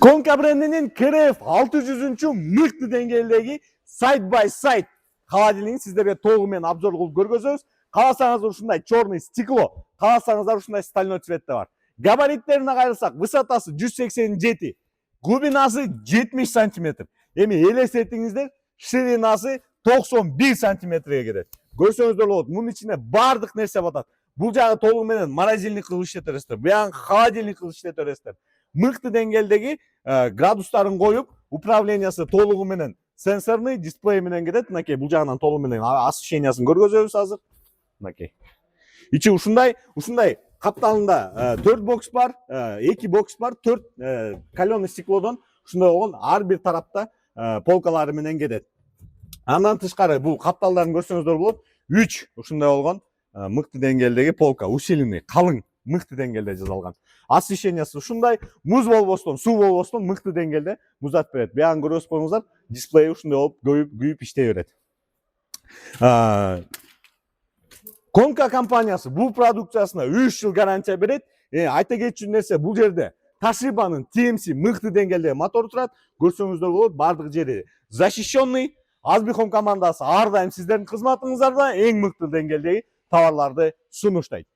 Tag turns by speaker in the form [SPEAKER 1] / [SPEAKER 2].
[SPEAKER 1] Konka brendinin KRF 600. mıktı dengeldeki side by side холодильнигин sizlerge толугу менен обзор кылып көргөзөбүз. Кааласаңыздар ушундай черный стекло, кааласаңыздар ушундай стальной цветте бар. Габариттерине карасак, высотасы 187, глубинасы 70 сантиметр. Эми элестетиңиздер, ширинасы 91 сантиметрге кетет. Көрсөңүздөр болот, мунун ичинде баардык нерсе батат. Бул жагы толугу менен морозильник кылып иштете, буягы холодильник кылып иштете. Мыкты деңгээлдеги градустарын коюп, управлениясы толугу менен сенсорный дисплей менен кетет. Мынакей бул жагынан толугу менен освещениясын көргөзөбүз азыр. Мынакей. Ичи ушундай капталында 4 бокс бар, 2 бокс бар, 4 каленый стеклодон ушундай болгон ар бир тарапта полкалары менен кетет. Андан тышкары бул капталдарын көрсөңүздөр болот. 3 ушундай болгон мыкты деңгээлдеги полка, усиленный, калың мыкты деңгээлде жасалган. Освещениясы ушундай, муз болбостон, суу болбостон мыкты деңгээлде музат берет. Буягын көрүп коюңуздар, дисплей ушундай болуп күйүп иштей берет. Konka компаниясы бул продукциясына 3 жыл гарантия берет. Айта кетчү нерсе, бул жерде Toshiba'нын TMC мыкты деңгээлде мотор турат. Көрсөңүздөр болот, бардык жери защищенный. Азбихом командасы ар дайым сиздердин кызматыңыздарда эң мыкты деңгээлдеги товарларды сунуштайт.